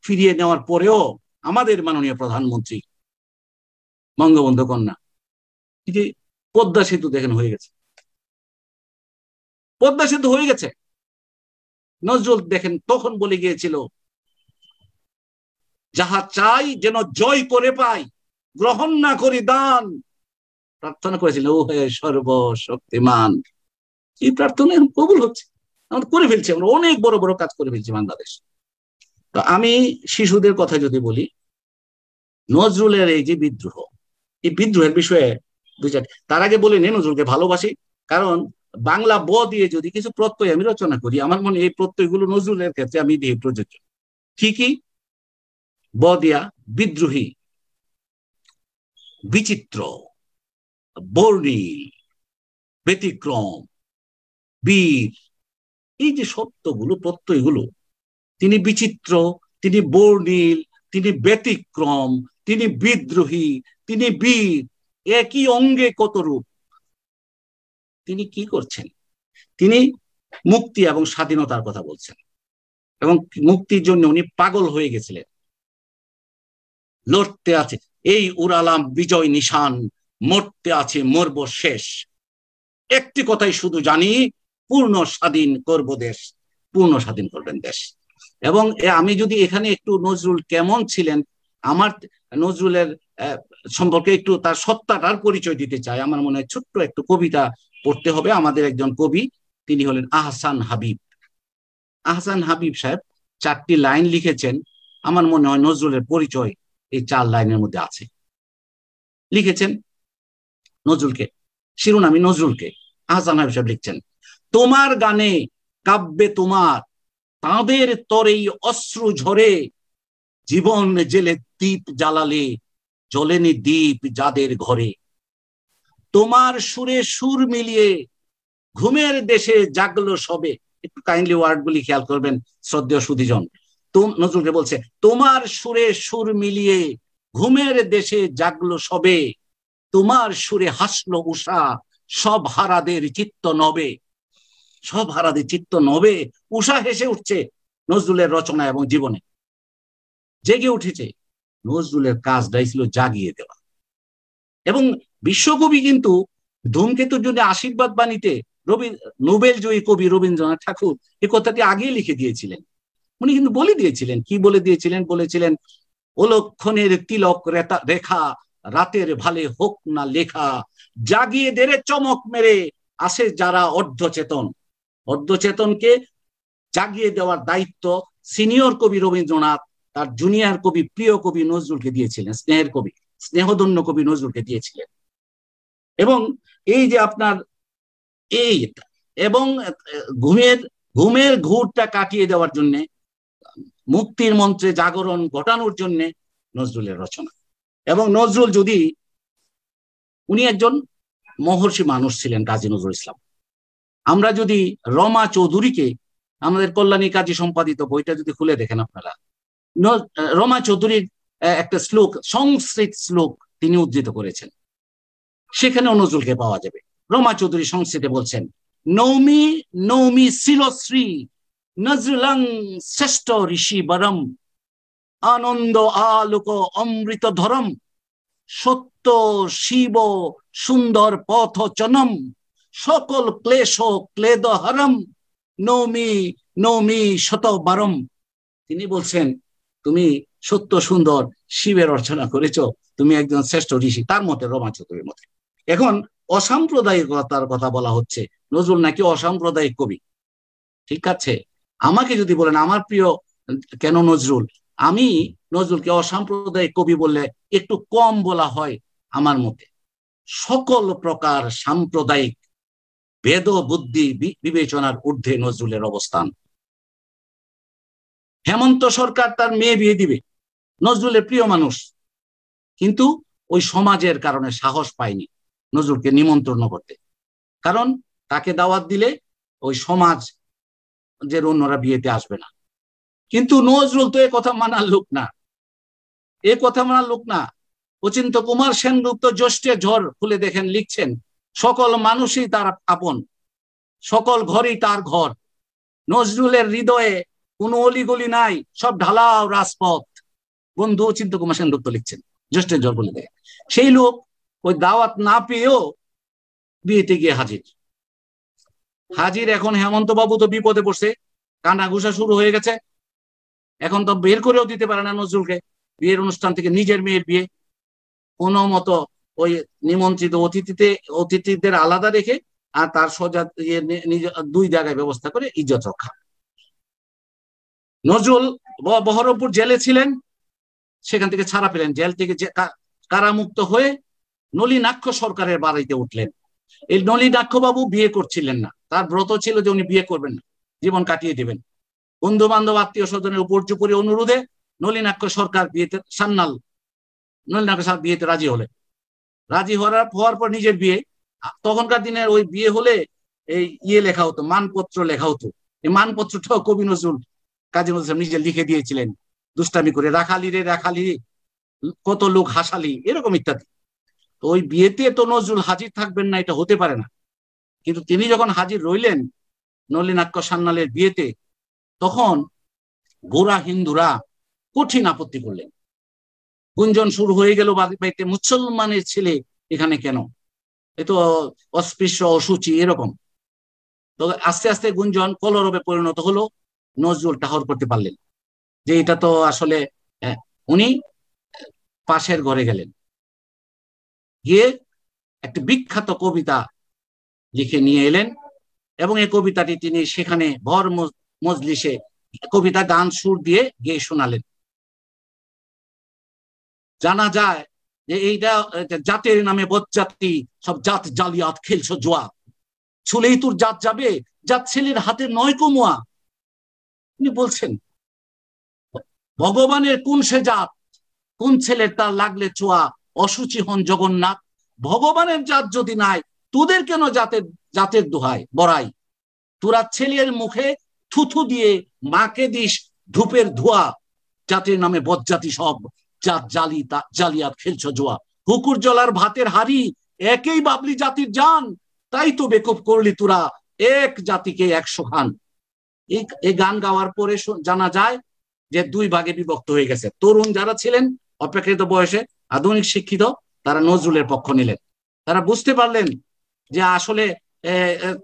A: ফিরিয়ে নেওয়ার পরেও আমাদের মাননীয় প্রধানমন্ত্রী বঙ্গবন্ধু কন্যা, এই যে পদ্মা সেতু দেখেন হয়ে গেছে, পদ্মা সেতু হয়ে গেছে। নজরুল দেখেন তখন বলে গিয়েছিল, যাহা চাই যেন জয় করে পাই, গ্রহণ না করি দান। প্রার্থনা করেছিলেন, ও হে সর্বশক্তিমান। এই প্রার্থনা কবুল হচ্ছে, আমরা করে ফেলছি, আমরা অনেক বড় বড় কাজ করে ফেলছি বাংলাদেশ। তো আমি শিশুদের কথা যদি বলি, নজরুলের এই যে বিদ্রোহ, এই বিদ্রোহের বিষয়ে দুই চারটি, তার আগে বলি নজরুলকে ভালোবাসি, কারণ বাংলা ব দিয়ে যদি কিছু প্রত্যয় আমি রচনা করি, আমার মনে এই প্রত্যয়গুলো নজরুলের ক্ষেত্রে আমি দিয়ে প্রযোজ্য। কি কি? ব দিয়া বিদ্রোহী, বিচিত্র, বর্ণিল, ব্যতিক্রম, বীর, এই যে শব্দগুলো, প্রত্যয়গুলো, তিনি বিচিত্র, তিনি বর্ণিল, তিনি ব্যতিক্রম, তিনি বিদ্রোহী, তিনি বীর, একই অঙ্গে কত রূপ। তিনি কি করছেন? তিনি মুক্তি এবং স্বাধীনতার কথা বলছেন, এবং মুক্তির জন্য উনি পাগল হয়ে গেছিলেন। লড়তে আছে এই উড়ালাম বিজয় নিশান, মরতে আছে মরব শেষ, একটি কথাই শুধু জানি, পূর্ণ স্বাধীন করব দেশ, পূর্ণ স্বাধীন করবেন দেশ। এবং আমি যদি এখানে একটু নজরুল কেমন ছিলেন, আমার নজরুলের সম্পর্কে একটু তার সত্তাটার পরিচয় দিতে চাই, আমার মনে হয় ছোট্ট একটু কবিতা পড়তে হবে। আমাদের একজন কবি, তিনি হলেন আহসান হাবিব। আহসান হাবিব সাহেব 4টি লাইন লিখেছেন, আমার মনে হয় নজরুলের পরিচয় এই 4 লাইনের মধ্যে আছে। লিখেছেন নজরুলকে, শিরোনামী নজরুলকে। আহসান হাবিব সাহেব লিখছেন, তোমার গানে কাব্যে তোমার তাঁদের তরেই অশ্রু ঝরে, জীবন জেলে দীপ জ্বালালে জ্বলেনি দীপ যাদের ঘরে, তোমার সুরে সুর মিলিয়ে ঘুমের দেশে জাগলো সবে। একটু কাইন্ডলি ওয়ার্ড গুলি খেয়াল করবেন শ্রদ্ধেয় সুধীজন। নজরুলকে বলছে, তোমার সুরে সুর মিলিয়ে ঘুমের দেশে জাগলো সবে, তোমার সুরে হাসলো উষা সব হারাদের চিত্ত নবে। সব হারাদের চিত্ত নবে, উষা হেসে উঠছে নজরুলের রচনা এবং জীবনে, জেগে উঠেছে। নজরুলের কাজটাই ছিল জাগিয়ে দেওয়া। এবং বিশ্বকবি কিন্তু ধূমকেতুর জন্য আশীর্বাদ বাণীতে নোবেল জয়ী কবি রবীন্দ্রনাথ ঠাকুর এ কথাটি আগেই লিখে দিয়েছিলেন। উনি কিন্তু বলে দিয়েছিলেন, কি বলে দিয়েছিলেন? বলেছিলেন, অলক্ষণের তিলক রেখা রাতের ভালে হোক না লেখা, জাগিয়ে দেরে চমক মেরে আসে যারা অর্ধচেতন। অর্ধচেতনকে জাগিয়ে দেওয়ার দায়িত্ব সিনিয়র কবি রবীন্দ্রনাথ তার জুনিয়র কবি, প্রিয় কবি নজরুলকে দিয়েছিলেন, স্নেহের কবি, স্নেহধন্য কবি নজরুলকে দিয়েছিলেন। এবং এই যে আপনার এই এবং ঘুমের ঘুরটা কাটিয়ে দেওয়ার জন্য, মুক্তির মন্ত্রে জাগরণ ঘটানোর জন্য নজরুলের রচনা। এবং নজরুল যদি, উনি একজন মহর্ষি মানুষ ছিলেন, কাজী নজরুল ইসলাম। আমরা যদি রমা চৌধুরীকে, আমাদের কল্যাণী কাজী সম্পাদিত বইটা যদি খুলে দেখেন আপনারা, রমা চৌধুরীর একটা শ্লোক, সংস্কৃত শ্লোক তিনি উদ্ধৃত করেছেন, সেখানেও নজরুলকে পাওয়া যাবে। রমা চৌধুরী সংস্কৃতে বলছেন, নৌমি নৌমি শিলশ্রী নজরুলং শ্রেষ্ঠ ঋষি বরম, আনন্দ আলোক অমৃত ধরম, সত্য শিব সুন্দর পথ চনম, সকল ক্লেশ ক্লেদ হরম, নৌমি নৌমি শত বারম। তিনি বলছেন, তুমি সত্য সুন্দর শিবের অর্চনা করেছো, তুমি একজন শ্রেষ্ঠ ঋষি, তার মতে, রমা চৌধুরীর মতে। এখন অসাম্প্রদায়িকতার কথা বলা হচ্ছে, নজরুল নাকি অসাম্প্রদায়িক কবি। ঠিক আছে, আমাকে যদি বলেন আমার প্রিয় কেন নজরুল, আমি নজরুলকে অসাম্প্রদায়িক কবি বললে একটু কম বলা হয় আমার মতে। সকল প্রকার সাম্প্রদায়িক ভেদ বুদ্ধি বিবেচনার ঊর্ধ্বে নজরুলের অবস্থান। হেমন্ত সরকার তার মেয়ে বিয়ে দিবে, নজরুলের প্রিয় মানুষ, কিন্তু ওই সমাজের কারণে সাহস পায়নি নজরুলকে নিমন্ত্রণ করতে। কারণ তাকে দাওয়াত দিলে ওই সমাজ যে অন্যরা বিয়েতে আসবে না। কিন্তু নজরুল তো এ কথা মানার লোক না, এ কথা মানার লোক না। অচিন্ত কুমার সেনগুপ্ত জ্যৈষ্ঠে ঝড় খুলে দেখেন লিখছেন, সকল মানুষই তার আপন, সকল ঘরই তার ঘর। নজরুলের হৃদয়ে কোনো অলিগলি নাই, সব ঢালাও রাজপথ। বন্ধু অচিন্ত কুমার সেনগুপ্ত লিখছেন, জ্যৈষ্ঠের ঝড় খুলে দেখেন। সেই লোক ওই দাওয়াত না পেয়েও বিয়েতে গিয়ে হাজির। এখন হেমন্ত বাবু তো বিপদে পড়ছে, কানাঘুষা শুরু হয়ে গেছে। এখন তো বের করেও দিতে পারে না নজরুলকে বিয়ের অনুষ্ঠান থেকে, নিজের মেয়ের বিয়ে। কোনো মতো ওই নিমন্ত্রিত অতিথিদের আলাদা রেখে আর তার সোজা দুই জায়গায় ব্যবস্থা করে ইজ্জত রক্ষা। নজরুল বহরমপুর জেলে ছিলেন, সেখান থেকে ছাড়া পেলেন, জেল থেকে কারামুক্ত হয়ে নলিনাক্ষ সরকারের বাড়িতে উঠলেন। এই নলিনাক্ষ বাবু বিয়ে করছিলেন না, তার ব্রত ছিল যে উনি বিয়ে করবেন না, জীবন কাটিয়ে দেবেন। বন্ধু বান্ধব আত্মীয় স্বজনের উপর্যুপরি অনুরোধে নলিনাক্ষ সরকার বিয়েতে নলিনাক্ষ সরকার বিয়েতে রাজি হলেন। রাজি হওয়ার পর নিজের বিয়ে। তখনকার দিনের ওই বিয়ে হলে এই লেখা হতো, মানপত্র লেখা হতো। এই মানপত্রটাও কবি নজরুল কাজী নজরুল নিজে লিখে দিয়েছিলেন দুষ্টামি করে, রাখালি রে রাখালি, কত লোক হাসালি, এরকম ইত্যাদি। তো ওই বিয়েতে তো নজরুল হাজির থাকবেন না, এটা হতে পারে না। কিন্তু তিনি যখন হাজির রইলেন নলিনাক্ষ সান্যালের বিয়েতে, তখন গোরা হিন্দুরা কঠিন আপত্তি করলেন। গুঞ্জন শুরু হয়ে গেল বাড়িতে, মুসলমানের ছেলে এখানে কেন, এ তো অস্পৃশ্য অসুচি, এরকম। তো আস্তে আস্তে গুঞ্জন কলরবে পরিণত হলো। নজরুল টাহর করতে পারলেন যে এটা তো আসলে, উনি পাশের ঘরে গেলেন, গিয়ে একটি বিখ্যাত কবিতা লিখে নিয়ে এলেন এবং এই কবিতাটি তিনি সেখানে ভর মজলিসে কবিতা গান সুর দিয়ে গেয়ে শোনালেন। জানা যায় যে এইটা জাতের নামে বজ্জাতি, সব জাত জালিয়াত খেলছো জোয়া, ছুলেই তোর জাত যাবে, জাত ছেলের হাতে নয় কমুয়া। তিনি বলছেন ভগবানের কোন সে জাত, কোন ছেলের তার লাগলে চোয়া, অসুচি হন জগন্নাথ। ভগবানের জাত যদি নাই, তোদের কেন জাতের দোহাই বড়াই। তোরা ছেলের মুখে থুথু দিয়ে মাকে দিস ধূপের ধোয়া, জাতির নামে বজ্জাতি সব জাত জালিয়াত খেলছো জোয়া। হুকুর জলার ভাতের হাড়ি একই বাবলি জাতির জান, তাই তো বেকুব করলি তোরা এক জাতিকে 100 খান। এই গান গাওয়ার পরে জানা যায় যে দুই ভাগে বিভক্ত হয়ে গেছে। তরুণ যারা ছিলেন অপেক্ষাকৃত বয়সে আধুনিক শিক্ষিত, তারা নজরুলের পক্ষ নিলেন। তারা বুঝতে পারলেন যে আসলে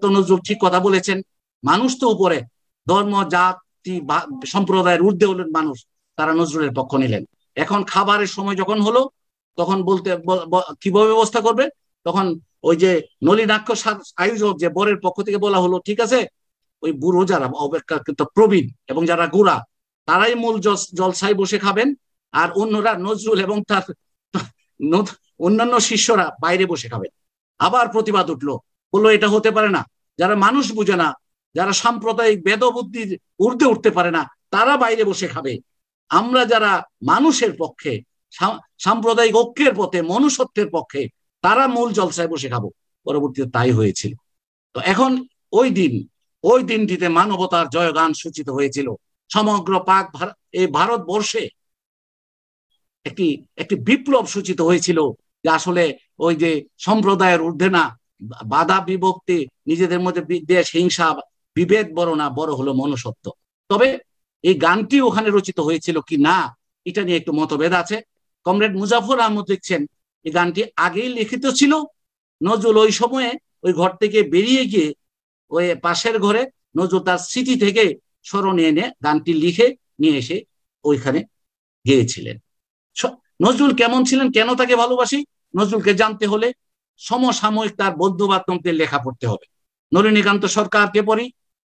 A: তো নজরুল ঠিক কথা বলেছেন, মানুষ তো উপরে, ধর্ম জাতি সম্প্রদায়ের ঊর্ধ্বে হলেন মানুষ। তারা নজরুলের পক্ষ নিলেন। এখন খাবারের সময় যখন হলো, তখন বলতে কিভাবে ব্যবস্থা করবে, তখন ওই যে নলিনাক্ষ আয়োজক যে বরের পক্ষ থেকে বলা হলো, ঠিক আছে, ওই বুড়ো যারা অপেক্ষাকৃত প্রবীণ এবং যারা গোড়া, তারাই মূল জলসায় বসে খাবেন, আর অন্যরা নজরুল এবং তার অন্যান্য শিষ্যরা বাইরে বসে খাবেন। আবার প্রতিবাদ উঠলো, বললো এটা হতে পারে না, যারা মানুষ বুঝে না, যারা সাম্প্রদায়িক বেদবুদ্ধির ঊর্ধ্বে উঠতে পারে না, তারা বাইরে বসে খাবে। আমরা যারা মানুষের পক্ষে, সাম্প্রদায়িক ঐক্যের পথে, মনুষ্যত্বের পক্ষে, তারা মূল জলসায় বসে খাবো। পরবর্তীতে তাই হয়েছিল। তো এখন ওই দিনটিতে মানবতার জয়গান সূচিত হয়েছিল। সমগ্র এই ভারতবর্ষে একটি বিপ্লব সূচিত হয়েছিল, যে আসলে ওই যে সম্প্রদায়ের ঊর্ধ্বে না, বাধা বিভক্তি, নিজেদের মধ্যে বিদ্বেষ হিংসা বিভেদ বড় না, বড় হলো মনুষ্যত্ব। তবে এই গানটি ওখানে রচিত হয়েছিল কি না, এটা নিয়ে একটু মতভেদ আছে। কমরেড মুজাফর আহমদ লিখছেন এই গানটি আগেই লিখিত ছিল। নজরুল ওই সময়ে ওই ঘর থেকে বেরিয়ে গিয়ে ওই পাশের ঘরে নজরুল তার স্মৃতি থেকে স্মরণে এনে গানটি লিখে নিয়ে এসে ওইখানে গেয়েছিলেন। নজরুল কেমন ছিলেন, কেন তাকে ভালোবাসি, নজরুলকে জানতে হলে সমসাময়িক তার বন্ধু বান্ধবদের লেখা পড়তে হবে। নলিনীকান্ত সরকারকে পড়ি।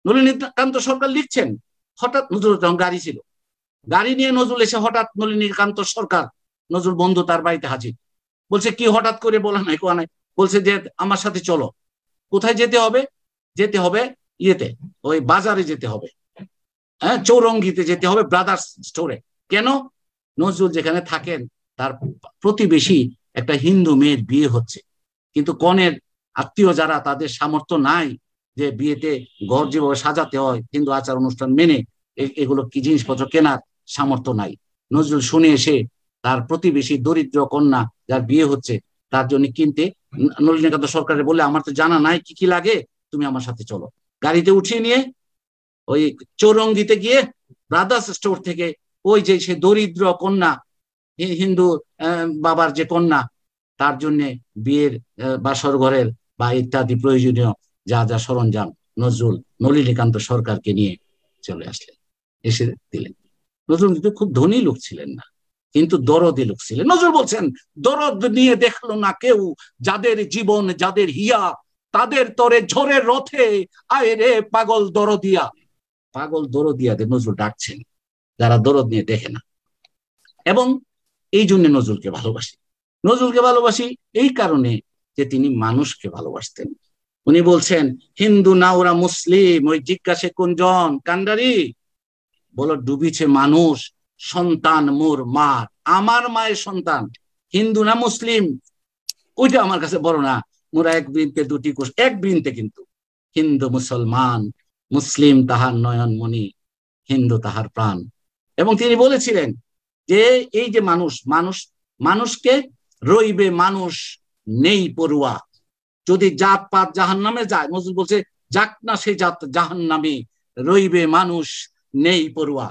A: নলিনীকান্ত সরকার লিখছেন, হঠাৎ নজরুল তখন গাড়ি ছিল, গাড়ি নিয়ে নজরুল এসে হঠাৎ নলিনীকান্ত সরকার, নজরুল বন্ধু তার বাড়িতে হাজির। বলছে কি হঠাৎ করে, বলা নাই কোয়া নাই, বলছে যে আমার সাথে চলো। কোথায় যেতে হবে? যেতে হবে ইয়েতে, ওই বাজারে যেতে হবে। চৌরঙ্গিতে যেতে হবে ব্রাদার্স স্টোরে। কেন? নজরুল যেখানে থাকেন তার প্রতিবেশী একটা হিন্দু মেয়ের বিয়ে হচ্ছে, কিন্তু কনের আত্মীয় যারা, তাদের সামর্থ্য নাই যে বিয়েতে ঘর যেভাবে সাজাতে হয় হিন্দু আচার অনুষ্ঠান মেনে, এগুলো কি জিনিসপত্র কেনার সামর্থ্য নাই। নজরুল শুনে এসে তার প্রতিবেশী দরিদ্র কন্যা যার বিয়ে হচ্ছে তার জন্য কিনতে নলিনীকান্ত সরকারের বলে, আমার তো জানা নাই কি কি লাগে, তুমি আমার সাথে চলো। গাড়িতে উঠিয়ে নিয়ে ওই চৌরঙ্গিতে গিয়ে ব্রাদার্স স্টোর থেকে ওই যে সে দরিদ্র কন্যা, হিন্দু বাবার যে কন্যা, তার জন্য বিয়ের বাসর ঘরের বা ইত্যাদি প্রয়োজনীয় যা যা সরঞ্জাম নজরুল নলিনীকান্ত সরকারকে নিয়ে চলে আসলেন, এসে দিলেন। নজরুল কিন্তু খুব ধনী লোক ছিলেন না, কিন্তু দরদি লোক ছিলেন। নজরুল বলছেন, দরদ নিয়ে দেখলো না কেউ, যাদের জীবন যাদের হিয়া, তাদের তরে ঝড়ের রথে আয় রে পাগল দরদিয়া। পাগল দরদিয়াদের নজরুল ডাকছেন, যারা দরদ নিয়ে দেখে না। এবং এই জন্য নজরুলকে ভালোবাসি। নজরুলকে ভালোবাসি এই কারণে যে তিনি মানুষকে ভালোবাসতেন। উনি বলছেন, হিন্দু না ওরা মুসলিম, ওই জিজ্ঞাসে কোনজন কান্ডারি, বলো ডুবিছে মানুষ, সন্তান মোর মার, আমার মায়ের সন্তান। হিন্দু না মুসলিম ওইটা আমার কাছে বড় না, মোরা এক বৃন্তে দুটি কোষ, এক বৃন্তে কিন্তু হিন্দু মুসলমান, মুসলিম তাহার নয়নমণি, হিন্দু তাহার প্রাণ। এবং তিনি বলেছিলেন যে এই যে মানুষ, মানুষকে রইবে মানুষ নেই পড়ুয়া, যদি জাত পাত জাহান নামে যায়, নজরুল বলছে যাক না সে জাত জাহান নামে, রইবে মানুষ নেই পড়ুয়া।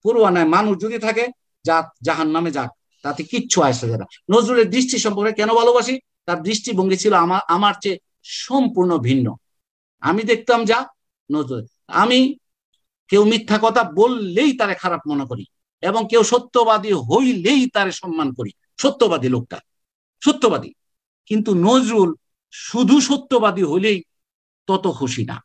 A: পড়ুয়া নাই, মানুষ যদি থাকে জাত জাহান নামে যাক, তাতে কিচ্ছু আসে যায় না। নজরুলের দৃষ্টি সম্পর্কে কেন ভালোবাসি? তার দৃষ্টিভঙ্গি ছিল আমার চেয়ে সম্পূর্ণ ভিন্ন। আমি দেখতাম যা নজরুল, আমি কেউ মিথ্যা কথা বললেই তারে খারাপ মনে করি, এবং কেউ সত্যবাদী হইলেই তারে সম্মান করি। সত্যবাদী লোকটা সত্যবাদী, কিন্তু নজরুল শুধু সত্যবাদী হলেই তত খুশি না,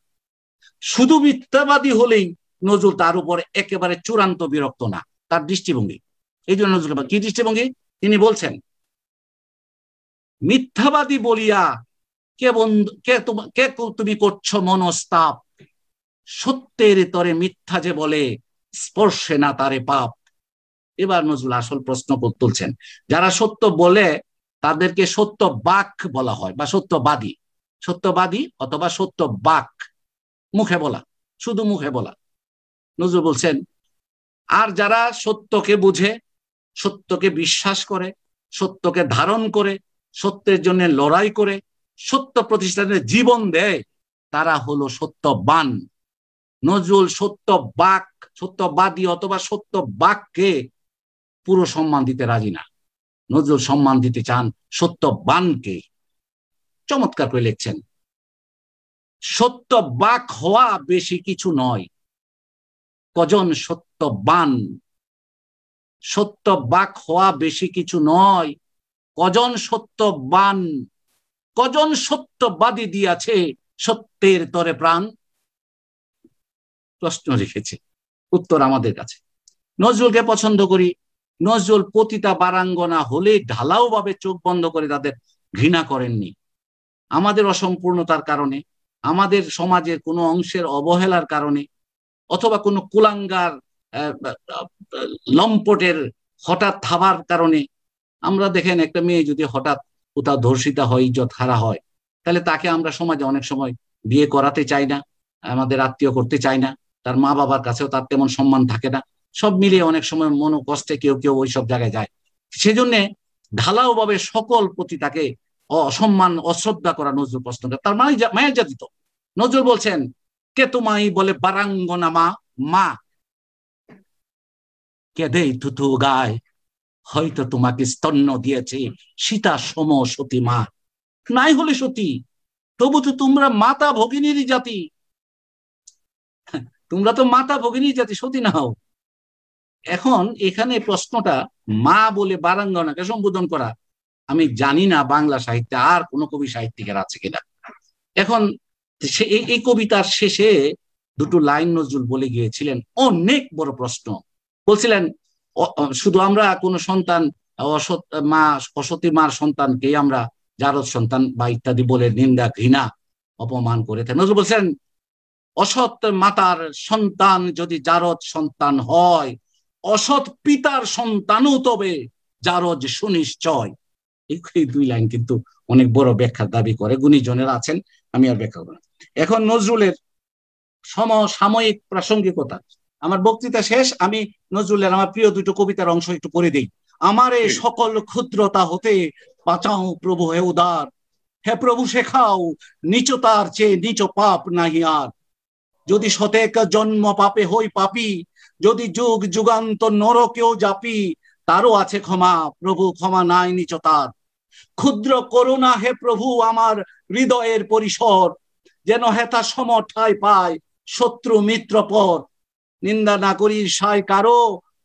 A: শুধু মিথ্যাবাদী হলেই নজরুল তার উপরে একেবারে চূড়ান্ত বিরক্ত না। তার দৃষ্টিভঙ্গি, এই জন্য নজরুল কি দৃষ্টিভঙ্গি, তিনি বলছেন, মিথ্যাবাদী বলিয়া কে তুমি করছো মনস্তাপ, সত্যের তরে মিথ্যা যে বলে স্পর্শে না তারে পাপ। এবার নজরুল আসল প্রশ্ন তুলছেন, যারা সত্য বলে তাদেরকে সত্য বাক বলা হয় বা সত্যবাদী, সত্যবাদী অথবা সত্য বাক, মুখে বলা, শুধু মুখে বলা। নজরুল বলছেন, আর যারা সত্যকে বুঝে, সত্যকে বিশ্বাস করে, সত্যকে ধারণ করে, সত্যের জন্য লড়াই করে, সত্য প্রতিষ্ঠানে জীবন দেয়, তারা হলো সত্যবান। নজরুল সত্য বাক, সত্যবাদী অথবা সত্য বাককে পুরো সম্মান দিতে রাজি না। নজরুল সম্মান দিতে চান সত্যবানকে। চমৎকার করে লিখছেন, সত্য বাক হওয়া বেশি কিছু নয়, কজন সত্যবান। সত্য বাক হওয়া বেশি কিছু নয়, কজন সত্যবান। কজন সত্যবাদী দিয়াছে সত্যের তরে প্রাণ। প্রশ্ন রেখেছে, উত্তর আমাদের কাছে। নজরুলকে পছন্দ করি। নজরুল পতিতা বারাঙ্গনা হলে ঢালাও ভাবে চোখ বন্ধ করে তাদের ঘৃণা করেননি। আমাদের অসম্পূর্ণতার কারণে, আমাদের সমাজের কোনো অংশের অবহেলার কারণে, অথবা কোনো কুলাঙ্গার লম্পটের হঠাৎ থাবার কারণে, আমরা দেখেন একটা মেয়ে যদি হঠাৎ কোথাও ধর্ষিতা হয়, ইজ্জত হারা হয়, তাহলে তাকে আমরা সমাজে অনেক সময় বিয়ে করাতে চাই না, আমাদের আত্মীয় করতে চাই না, তার মা বাবার কাছেও তার তেমন সম্মান থাকে না। সব মিলিয়ে অনেক সময় মনোকষ্টে কেউ কেউ ওইসব জায়গায় যায়। সেজন্য ঢালাও ভাবে সকল প্রতি তাকে অসম্মান অশ্রদ্ধা করা নজরুল প্রশ্ন করে। তার মায়ের জাতি তো। নজরুল বলছেন, কে তোমায় বলে বারাঙ্গনা মা, মা কেঁদে থুথু গায়, হয়তো তোমাকে স্তন্য দিয়েছে সীতা সম সতী মা। নাই হলে সতী, তবু তো তোমরা মাতা ভগিনীরই জাতি। তোমরা তো মাতা ভগিনীর জাতি, সতী না হও। এখন এখানে প্রশ্নটা, মা বলে বারাঙ্গনাকে সম্বোধন করা, আমি জানি না বাংলা সাহিত্যে আর কোন কবি সাহিত্যিকের আছে কিনা। এখন এই কবিতার শেষে দুটো লাইন নজরুল বলে গিয়েছিলেন, অনেক বড় প্রশ্ন। বলছিলেন, শুধু আমরা কোন সন্তান অসতী মার সন্তানকে আমরা জারদ সন্তান বা ইত্যাদি বলে নিন্দা ঘৃণা অপমান করে থাকি। নজরুল বলছেন, অসৎ মাতার সন্তান যদি জারজ সন্তান হয়, অসৎ পিতার সন্তানও তবে জারজ সুনিশ্চয়। এই দুই লাইন কিন্তু অনেক বড় ব্যাখ্যার দাবি করে, গুণীজনেরা আছেন, আমি আর ব্যাখ্যা করব না। এখন নজরুলের সমসাময়িক প্রাসঙ্গিকতা। আমার বক্তৃতা শেষ, আমি নজরুলের আমার প্রিয় দুটো কবিতার অংশ একটু পড়ে দিই। আমার এই সকল ক্ষুদ্রতা হতে বাঁচাও প্রভু হে উদার, হে প্রভু শেখাও নিচতার চেয়ে নিচ পাপ নাহি আর। যদি শতেক জন্ম পাপে হই পাপী, যদি যুগ যুগান্ত নরকেও জাপি, তারও আছে ক্ষমা প্রভু, ক্ষমা নাই নিচতার। ক্ষুদ্র করুণা হে প্রভু আমার হৃদয়ের পরিসর, যেন হেতা সমঠায় পায় শত্রু মিত্র পর। নিন্দা না করি সায় কারো,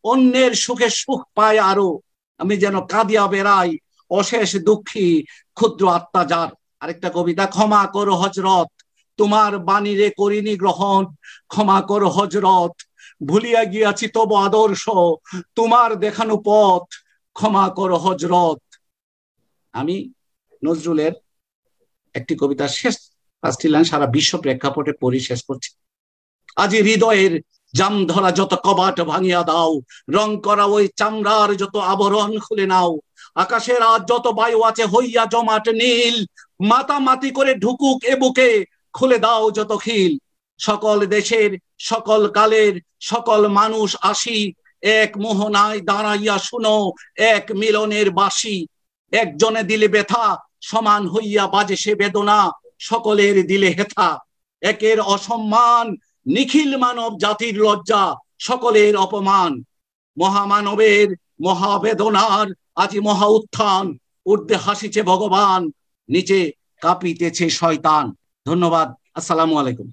A: অন্যের সুখে সুখ পায় আরো। আমি যেন কাঁদিয়া বেড়াই অশেষ দুঃখী ক্ষুদ্র আত্মা যার। আরেকটা কবিতা, ক্ষমা করো হজরত তোমার বাণী রে করিনি গ্রহণ, ক্ষমা করো হজরত ভুলিয়া গিয়াছি তব আদর্শ, তোমার দেখানো পথ ক্ষমা করো হজরত। আমি নজরুলের একটি কবিতার শেষ 5টি লাইন সারা বিশ্ব প্রেক্ষাপটে পড়ি, শেষ করছি। আজি হৃদয়ের জাম ধরা যত কবাট ভাঙিয়া দাও, রং করা ওই চামড়ার যত আবরণ খুলে নাও। আকাশের আজ যত বায়ু আছে হইয়া জমাট নীল, মাতামাতি করে ঢুকুক এ বুকে খুলে দাও যত খিল। সকল দেশের সকল কালের সকল মানুষ আসি, এক মোহনায় দাঁড়াইয়া শুনো এক মিলনের বাসি। একজনে দিলে ব্যথা সমান হইয়া বাজে সে বেদনা, সকলের দিলে হেথা। একের অসম্মান নিখিল মানব জাতির লজ্জা, সকলের অপমান। মহামানবের মহাবেদনার আজি মহা উত্থান, ঊর্ধ্বে হাসিছে ভগবান, নিচে কাঁপিতেছে শয়তান। ধন্যবাদ, আসসালামু আলাইকুম।